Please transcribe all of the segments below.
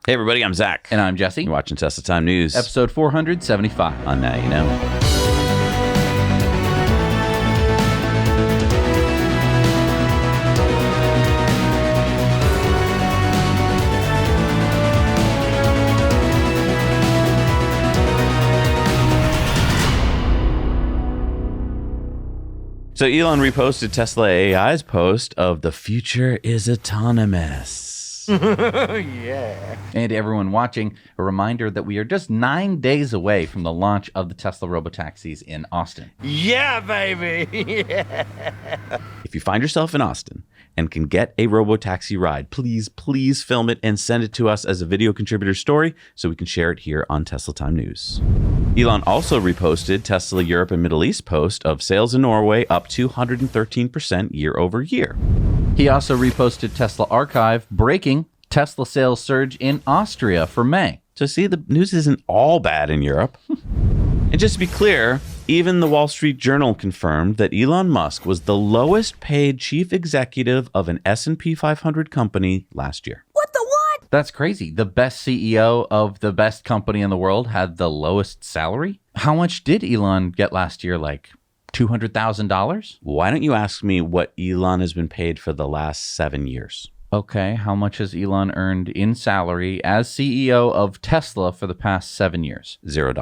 Hey, everybody, I'm Zach. And I'm Jesse. You're watching Tesla Time News. Episode 475. On Now You Know. So Elon reposted Tesla AI's post of "The future is autonomous." Yeah. And to everyone watching, a reminder that we are just 9 days away from the launch of the Tesla robotaxis in Austin. Yeah, baby. Yeah. If you find yourself in Austin and can get a robotaxi ride, please film it and send it to us as a video contributor story so we can share it here on Tesla Time News. Elon also reposted Tesla Europe and Middle East post of sales in Norway up 213% year over year. He also reposted Tesla Archive breaking Tesla sales surge in Austria for May. So see, the news isn't all bad in Europe. And just to be clear, even the Wall Street Journal confirmed that Elon Musk was the lowest paid chief executive of an S&P 500 company last year. What the what? That's crazy. The best CEO of the best company in the world had the lowest salary? How much did Elon get last year? Like $200,000? Why don't you ask me what Elon has been paid for the last 7 years? Okay, how much has Elon earned in salary as CEO of Tesla for the past 7 years? $0.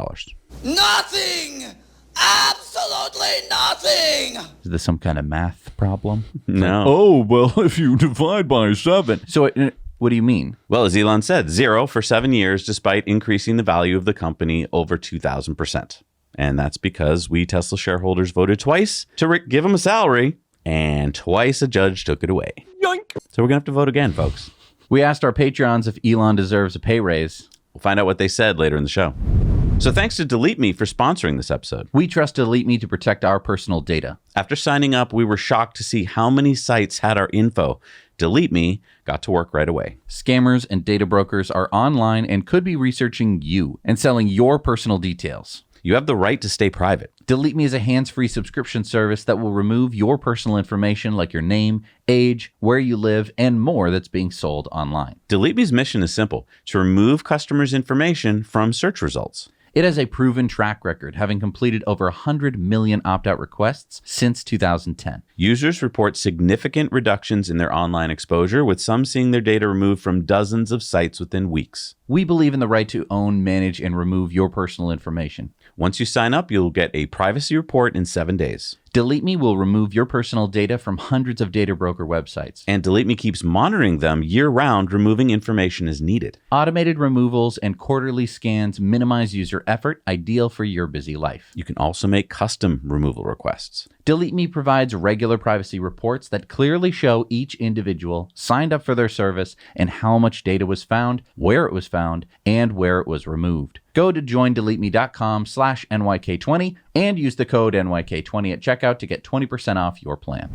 Nothing! Absolutely nothing! Is this some kind of math problem? No. Oh, well, if you divide by 7. So what do you mean? Well, as Elon said, 0 for 7 years, despite increasing the value of the company over 2,000%. And that's because we Tesla shareholders voted twice to give him a salary, and twice a judge took it away. Yoink! So we're going to have to vote again, folks. We asked our Patreons if Elon deserves a pay raise. We'll find out what they said later in the show. So thanks to DeleteMe for sponsoring this episode. We trust DeleteMe to protect our personal data. After signing up, we were shocked to see how many sites had our info. DeleteMe got to work right away. Scammers and data brokers are online and could be researching you and selling your personal details. You have the right to stay private. DeleteMe is a hands-free subscription service that will remove your personal information like your name, age, where you live, and more that's being sold online. DeleteMe's mission is simple: to remove customers' information from search results. It has a proven track record, having completed over 100 million opt-out requests since 2010. Users report significant reductions in their online exposure, with some seeing their data removed from dozens of sites within weeks. We believe in the right to own, manage, and remove your personal information. Once you sign up, you'll get a privacy report in 7 days. DeleteMe will remove your personal data from hundreds of data broker websites. And DeleteMe keeps monitoring them year-round, removing information as needed. Automated removals and quarterly scans minimize user effort, ideal for your busy life. You can also make custom removal requests. DeleteMe provides regular privacy reports that clearly show each individual signed up for their service and how much data was found, where it was found, and where it was removed. Go to joindeleteme.com/NYK20 and use the code NYK20 at checkout to get 20% off your plan.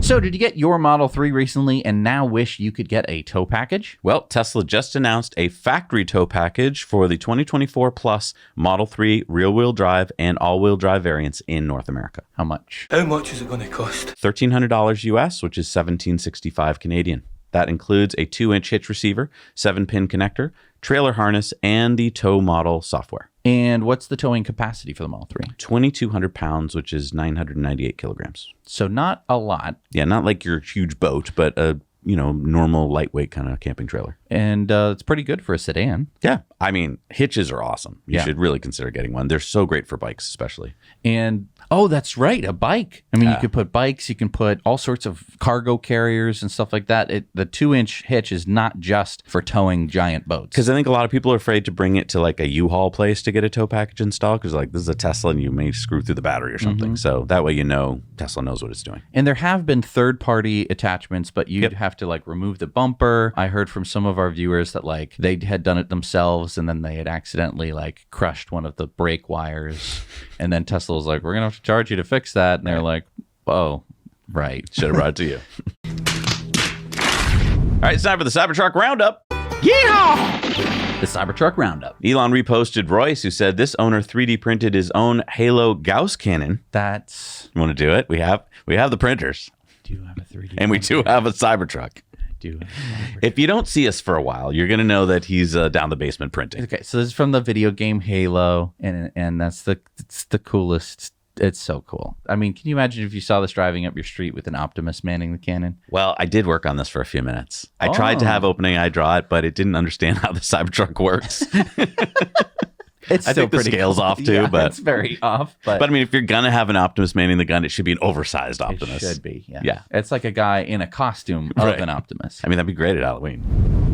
So did you get your Model 3 recently and now wish you could get a tow package? Well, Tesla just announced a factory tow package for the 2024 Plus Model 3 rear-wheel drive and all-wheel drive variants in North America. How much? How much is it going to cost? $1,300 US, which is $1,765 Canadian. That includes a 2-inch hitch receiver, 7-pin connector, trailer harness, and the tow model software. And what's the towing capacity for the Model 3? 2,200 pounds, which is 998 kilograms. So not a lot. Yeah, not like your huge boat, but a normal lightweight kind of camping trailer. And it's pretty good for a sedan. Yeah. I mean, hitches are awesome. You Yeah. should really consider getting one. They're so great for bikes, especially. And, oh, that's right, a bike. I mean, Yeah. you could put bikes, you can put all sorts of cargo carriers and stuff like that. The 2-inch hitch is not just for towing giant boats. Because I think a lot of people are afraid to bring it to like a U-Haul place to get a tow package installed, because like, this is a Tesla and you may screw through the battery or something. So that way Tesla knows what it's doing. And there have been third-party attachments, but you'd have to like remove the bumper. I heard from some of our viewers that like they had done it themselves and then they had accidentally like crushed one of the brake wires. And then Tesla was like, we're going to have to charge you to fix that. And they're like, oh, right. Should have brought it to you. All right, it's time for the Cybertruck Roundup. Yeehaw! The Cybertruck Roundup. Elon reposted Royce, who said this owner 3D printed his own Halo Gauss cannon. That's... You want to do it? We have the printers. Do you have a 3D and we do have a Cybertruck. do. If you don't see us for a while, you're going to know that he's down the basement printing. Okay, so this is from the video game Halo, and it's the coolest. It's so cool. I mean, can you imagine if you saw this driving up your street with an Optimus manning the cannon? Well, I did work on this for a few minutes. I tried to have OpenAI draw it, but it didn't understand how the Cybertruck works. I think the scale's cool. off too, Yeah, but it's very off. But I mean, if you're gonna have an Optimus manning the gun, it should be an oversized Optimus. It should be. Yeah. Yeah. It's like a guy in a costume of Right. an Optimus. I mean, that'd be great at Halloween.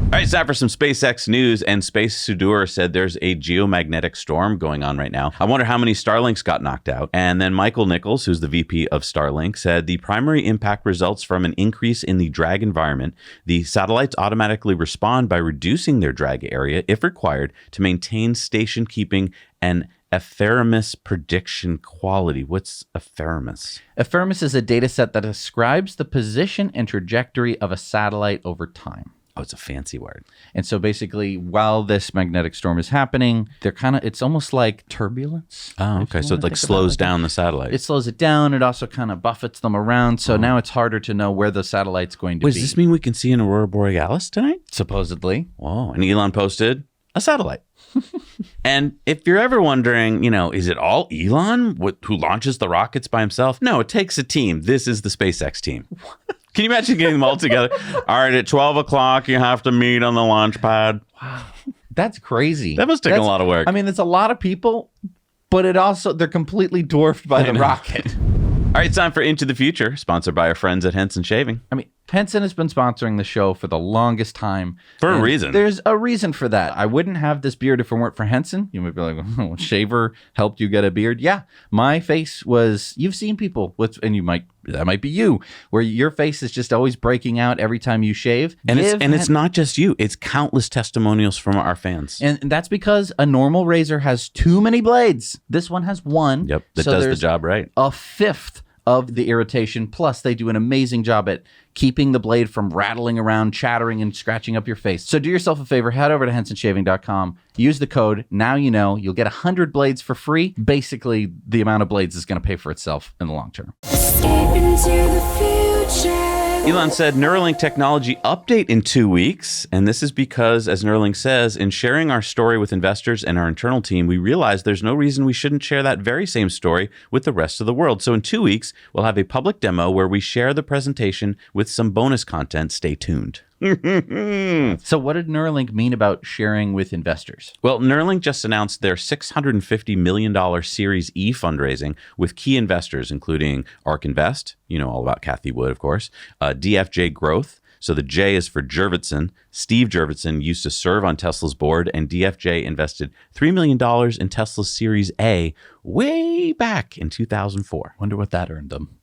All right, it's time for some SpaceX news. And Space Sudur said there's a geomagnetic storm going on right now. I wonder how many Starlinks got knocked out. And then Michael Nichols, who's the VP of Starlink, said the primary impact results from an increase in the drag environment. The satellites automatically respond by reducing their drag area, if required, to maintain station keeping and Ephemeris prediction quality. What's Ephemeris? Ephemeris is a data set that describes the position and trajectory of a satellite over time. Oh, it's a fancy word. And so basically, while this magnetic storm is happening, it's almost like turbulence. Oh, okay. So it like slows down the satellite. It slows it down. It also kind of buffets them around. So now it's harder to know where the satellite's going to Wait, be. does this mean we can see an Aurora Borealis tonight? Supposedly. Whoa. And Elon posted a satellite. And if you're ever wondering, is it all Elon who launches the rockets by himself? No, it takes a team. This is the SpaceX team. Can you imagine getting them all together? All right, at 12 o'clock, you have to meet on the launch pad. Wow. That's crazy. That must take a lot of work. I mean, it's a lot of people, but they're completely dwarfed by the rocket. All right, it's time for Into the Future, sponsored by our friends at Henson Shaving. I mean, Henson has been sponsoring the show for the longest time. For a reason. There's a reason for that. I wouldn't have this beard if it weren't for Henson. You might be like, oh, shaver helped you get a beard. Yeah, my face you've seen people that might be you, where your face is just always breaking out every time you shave. And it's not just you. It's countless testimonials from our fans. And that's because a normal razor has too many blades. This one has one. Yep, that does the job right. A fifth of the irritation. Plus, they do an amazing job at keeping the blade from rattling around, chattering, and scratching up your face. So do yourself a favor, head over to hensonshaving.com, use the code, now you know, you'll get 100 blades for free. Basically, the amount of blades is going to pay for itself in the long term. Escape into the future. Elon said Neuralink technology update in 2 weeks. And this is because, as Neuralink says, in sharing our story with investors and our internal team, we realized there's no reason we shouldn't share that very same story with the rest of the world. So in 2 weeks, we'll have a public demo where we share the presentation with some bonus content. Stay tuned. So what did Neuralink mean about sharing with investors? Well, Neuralink just announced their $650 million Series E fundraising with key investors, including ARK Invest, all about Cathie Wood, of course, DFJ Growth. So the J is for Jurvetson. Steve Jurvetson used to serve on Tesla's board, and DFJ invested $3 million in Tesla's Series A way back in 2004. Wonder what that earned them.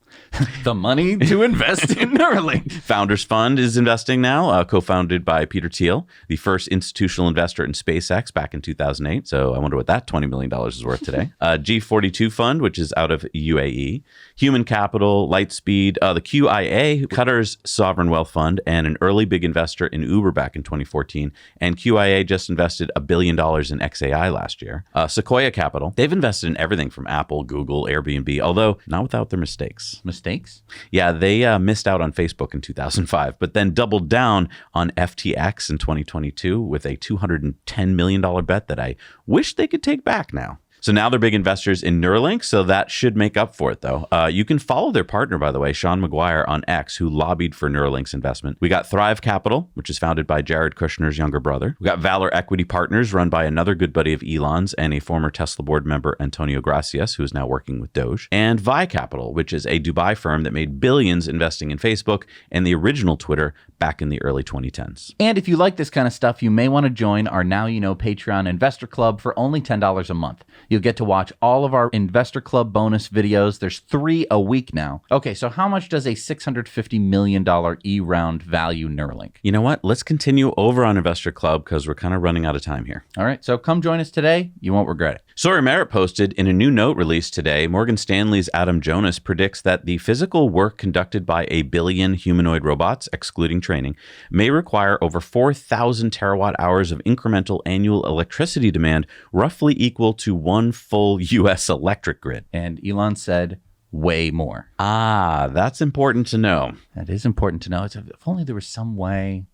The money to invest in Neuralink. Founders Fund is investing now, co-founded by Peter Thiel, the first institutional investor in SpaceX back in 2008. So I wonder what that $20 million is worth today. G42 Fund, which is out of UAE. Human Capital, Lightspeed, the QIA, Qatar's Sovereign Wealth Fund, and an early big investor in Uber back in 2014. And QIA just invested $1 billion in XAI last year. Sequoia Capital, they've invested in everything from Apple, Google, Airbnb, although not without their mistakes. Mistakes? Yeah, they missed out on Facebook in 2005, but then doubled down on FTX in 2022 with a $210 million bet that I wish they could take back now. So now they're big investors in Neuralink, so that should make up for it, though. You can follow their partner, by the way, Sean McGuire, on X, who lobbied for Neuralink's investment. We got Thrive Capital, which is founded by Jared Kushner's younger brother. We got Valor Equity Partners, run by another good buddy of Elon's and a former Tesla board member, Antonio Gracias, who is now working with Doge. And Vi Capital, which is a Dubai firm that made billions investing in Facebook and the original Twitter back in the early 2010s. And if you like this kind of stuff, you may want to join our Now You Know Patreon Investor Club for only $10 a month. You'll get to watch all of our Investor Club bonus videos. There's 3 a week now. Okay, so how much does a $650 million E-round value Neuralink? You know what? Let's continue over on Investor Club because we're kind of running out of time here. All right, so come join us today. You won't regret it. Sawyer Merritt posted in a new note released today, Morgan Stanley's Adam Jonas predicts that the physical work conducted by 1 billion humanoid robots, excluding training, may require over 4,000 terawatt hours of incremental annual electricity demand, roughly equal to one full U.S. electric grid. And Elon said, way more. Ah, that's important to know. That is important to know. If only there was some way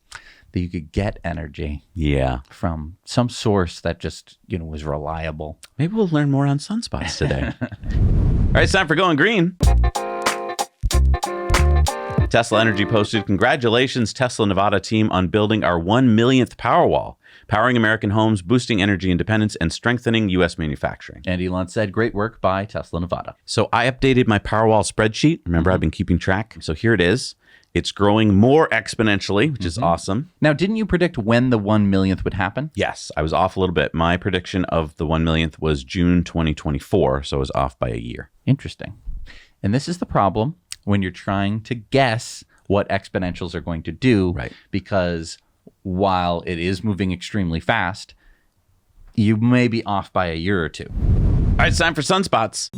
that you could get energy Yeah. from some source that just, was reliable. Maybe we'll learn more on sunspots today. All right, it's time for Going Green. Tesla Energy posted, "Congratulations, Tesla Nevada team, on building our 1 millionth Powerwall, powering American homes, boosting energy independence, and strengthening U.S. manufacturing." And Elon said, "Great work by Tesla Nevada." So I updated my Powerwall spreadsheet. Remember, I've been keeping track. So here it is. It's growing more exponentially, which is awesome. Now, didn't you predict when the 1 millionth would happen? Yes, I was off a little bit. My prediction of the 1 millionth was June 2024, so I was off by a year. Interesting. And this is the problem when you're trying to guess what exponentials are going to do, Right. Because while it is moving extremely fast, you may be off by a year or two. All right, it's time for Sunspots.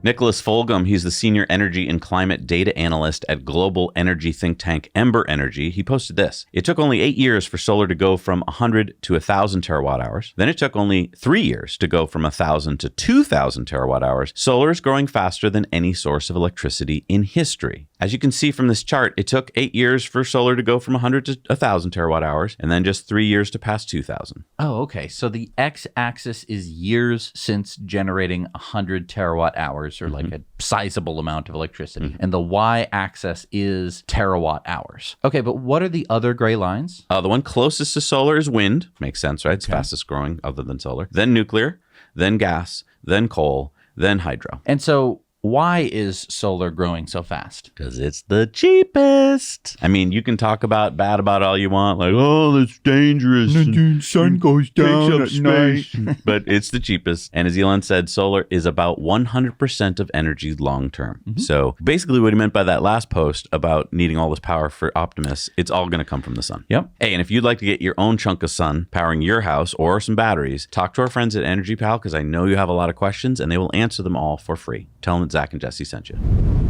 Nicholas Fulgham, he's the senior energy and climate data analyst at global energy think tank Ember Energy. He posted this: "It took only 8 years for solar to go from 100 to 1,000 terawatt hours. Then it took only 3 years to go from 1,000 to 2,000 terawatt hours. Solar is growing faster than any source of electricity in history." As you can see from this chart, it took 8 years for solar to go from 100 to 1,000 terawatt hours, and then just 3 years to pass 2,000. Oh, okay. So the x-axis is years since generating 100 terawatt hours, or like a sizable amount of electricity. And the y-axis is terawatt hours. Okay, but what are the other gray lines? The one closest to solar is wind. Makes sense, right? It's fastest growing other than solar. Then nuclear, then gas, then coal, then hydro. And so why is solar growing so fast? Because it's the cheapest. I mean, you can talk about bad about all you want, like, oh, that's dangerous. The sun goes down at night. But it's the cheapest. And as Elon said, solar is about 100% of energy long term. So basically what he meant by that last post about needing all this power for Optimus, it's all going to come from the sun. Yep. Hey, and if you'd like to get your own chunk of sun powering your house or some batteries, talk to our friends at Energy Pal, because I know you have a lot of questions and they will answer them all for free. Tell them that Zach and Jesse sent you.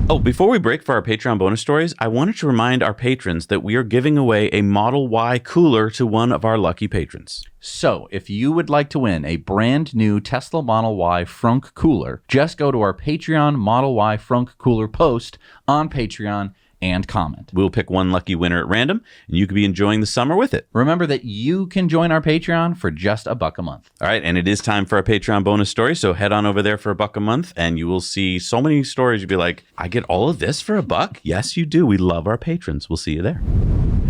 Oh, before we break for our Patreon bonus stories, I wanted to remind our patrons that we are giving away a Model Y cooler to one of our lucky patrons. So if you would like to win a brand new Tesla Model Y Frunk cooler, just go to our Patreon Model Y Frunk cooler post on Patreon and comment. We'll pick one lucky winner at random, and you could be enjoying the summer with it. Remember that you can join our Patreon for just $1 a month. All right, and it is time for our Patreon bonus story, so head on over there for $1 a month, and you will see so many stories. You'll be like, I get all of this for $1? Yes, you do. We love our patrons. We'll see you there.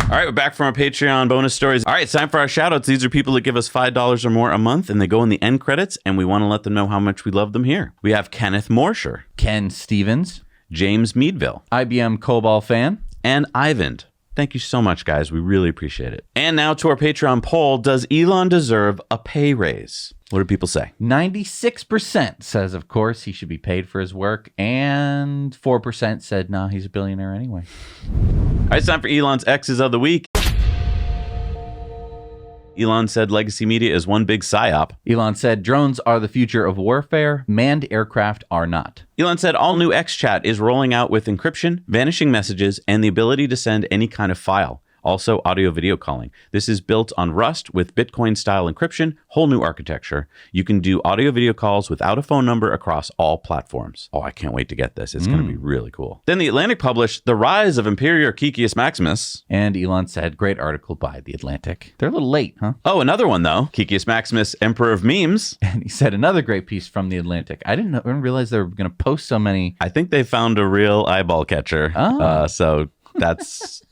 All right, we're back from our Patreon bonus stories. All right, it's time for our shout-outs. These are people that give us $5 or more a month, and they go in the end credits, and we want to let them know how much we love them here. We have Kenneth Morsher, Ken Stevens, James Meadville, IBM COBOL fan, and Ivan. Thank you so much, guys. We really appreciate it. And now to our Patreon poll. Does Elon deserve a pay raise? What do people say? 96% says, of course, he should be paid for his work, and 4% said, nah, he's a billionaire anyway. All right, it's time for Elon's X's of the week. Elon said legacy media is one big psyop. Elon said drones are the future of warfare. Manned aircraft are not. Elon said all new XChat is rolling out with encryption, vanishing messages, and the ability to send any kind of file. Also, audio-video calling. This is built on Rust with Bitcoin-style encryption, whole new architecture. You can do audio-video calls without a phone number across all platforms. Oh, I can't wait to get this. It's going to be really cool. Then The Atlantic published The Rise of Imperator Kikius Maximus. And Elon said, great article by The Atlantic. They're a little late, huh? Oh, another one, though. Kikius Maximus, Emperor of Memes. And he said another great piece from The Atlantic. I didn't realize they were going to post so many. I think they found a real eyeball catcher. Oh. So that's...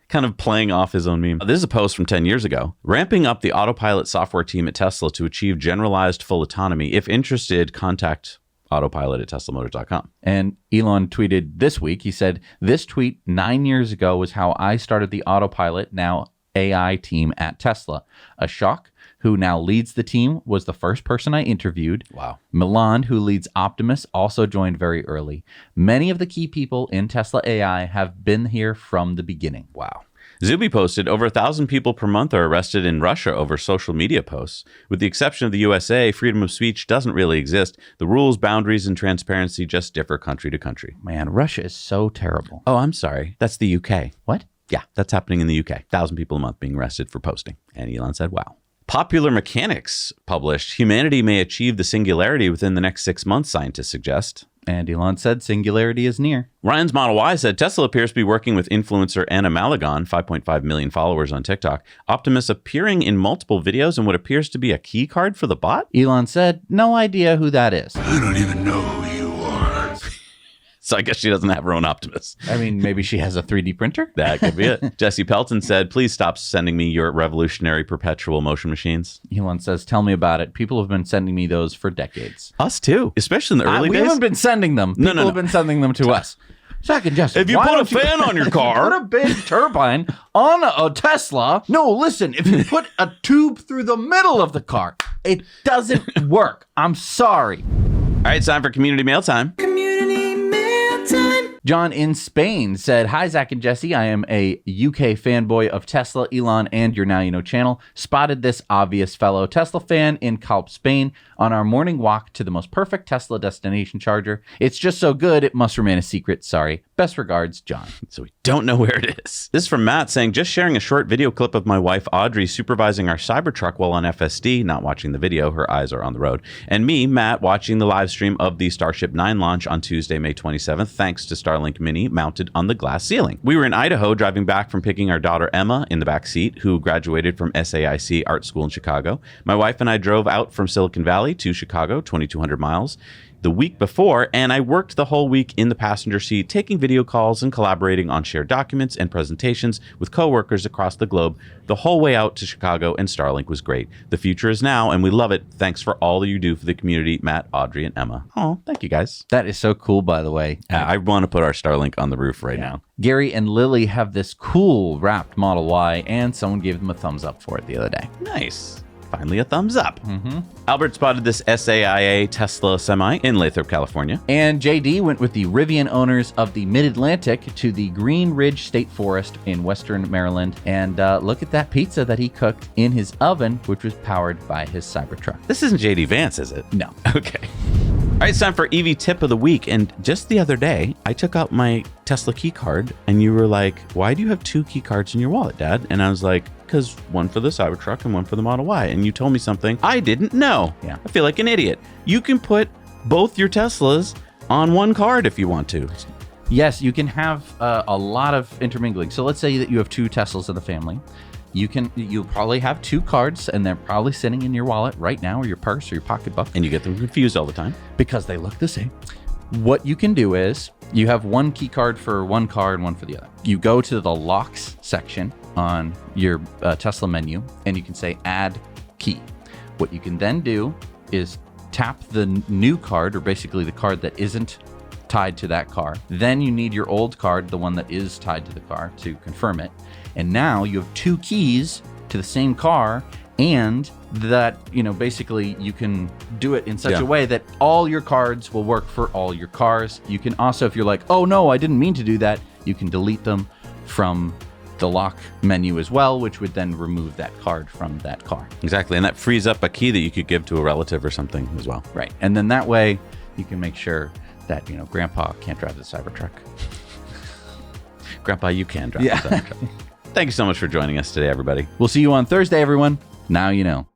kind of playing off his own meme. This is a post from 10 years ago. Ramping up the autopilot software team at Tesla to achieve generalized full autonomy. If interested, contact autopilot at teslamotors.com. And Elon tweeted this week, he said, this tweet 9 years ago was how I started the autopilot, now AI team at Tesla. A shock. Who now leads the team, was the first person I interviewed. Wow. Milan, who leads Optimus, also joined very early. Many of the key people in Tesla AI have been here from the beginning. Wow. Zuby posted over 1,000 people per month are arrested in Russia over social media posts. With the exception of the USA, freedom of speech doesn't really exist. The rules, boundaries, and transparency just differ country to country. Man, Russia is so terrible. Oh, I'm sorry. That's the UK. What? Yeah, that's happening in the UK. 1,000 people a month being arrested for posting. And Elon said, wow. Popular Mechanics published, humanity may achieve the singularity within the next 6 months, scientists suggest. And Elon said singularity is near. Ryan's Model Y said Tesla appears to be working with influencer Anna Malagon, 5.5 million followers on TikTok. Optimus appearing in multiple videos in what appears to be a key card for the bot? Elon said, no idea who that is. I don't even know who you are. So I guess she doesn't have her own Optimus. I mean, maybe she has a 3D printer? That could be it. Jesse Pelton said, please stop sending me your revolutionary perpetual motion machines. Elon says, tell me about it. People have been sending me those for decades. Us too, especially in the early We days. haven't been sending them. People have been sending them to us. Zach and Jesse, If you put a fan on your car. Put a big turbine on a Tesla. No, listen, if you put a tube through the middle of the car, it doesn't work. I'm sorry. All right, it's time for community mail time. Community mail time. John in Spain said, hi, Zach and Jesse. I am a UK fanboy of Tesla, Elon, and your Now You Know channel. Spotted this obvious fellow Tesla fan in Calp, Spain on our morning walk to the most perfect Tesla destination charger. It's just so good, it must remain a secret. Sorry. Best regards, John. So we don't know where it is. This is from Matt saying, just sharing a short video clip of my wife, Audrey, supervising our Cybertruck while on FSD, not watching the video, her eyes are on the road, and me, Matt, watching the live stream of the Starship 9 launch on Tuesday, May 27th, thanks to Starlink Mini mounted on the glass ceiling. We were in Idaho driving back from picking our daughter Emma in the back seat, who graduated from SAIC Art School in Chicago. My wife and I drove out from Silicon Valley to Chicago, 2,200 miles. The week before, and I worked the whole week in the passenger seat, taking video calls and collaborating on shared documents and presentations with coworkers across the globe the whole way out to Chicago, and Starlink was great. The future is now, and we love it. Thanks for all you do for the community, Matt, Audrey, and Emma. Oh, thank you guys. That is so cool, by the way. I want to put our Starlink on the roof right now. Gary and Lily have this cool wrapped Model Y, and someone gave them a thumbs up for it the other day. Nice. Finally a thumbs up. Albert spotted this SAIA Tesla semi in Lathrop, California. And JD went with the Rivian owners of the Mid-Atlantic to the Green Ridge State Forest in Western Maryland. And look at that pizza that he cooked in his oven, which was powered by his Cybertruck. This isn't JD Vance, is it? No. Okay. All right, it's time for EV tip of the week. And just the other day, I took out my Tesla key card and you were like, why do you have 2 key cards in your wallet, Dad? And I was like, because one for the Cybertruck and one for the Model Y. And you told me something I didn't know. Yeah. I feel like an idiot. You can put both your Teslas on one card if you want to. Yes, you can have a lot of intermingling. So let's say that you have 2 Teslas in the family. You'll probably have 2 cards, and they're probably sitting in your wallet right now, or your purse, or your pocketbook. And you get them confused all the time. Because they look the same. What you can do is you have one key card for one car and one for the other. You go to the locks section on your Tesla menu, and you can say add key. What you can then do is tap the new card, or basically the card that isn't tied to that car. Then you need your old card, the one that is tied to the car, to confirm it. And now you have 2 keys to the same car, and that, basically you can do it in such a way that all your cards will work for all your cars. You can also, if you're like, oh no, I didn't mean to do that, you can delete them from the lock menu as well, which would then remove that card from that car. Exactly. And that frees up a key that you could give to a relative or something as well. Right. And then that way you can make sure that, Grandpa can't drive the Cybertruck. Grandpa, you can drive the Cybertruck. Thank you so much for joining us today, everybody. We'll see you on Thursday, everyone. Now you know.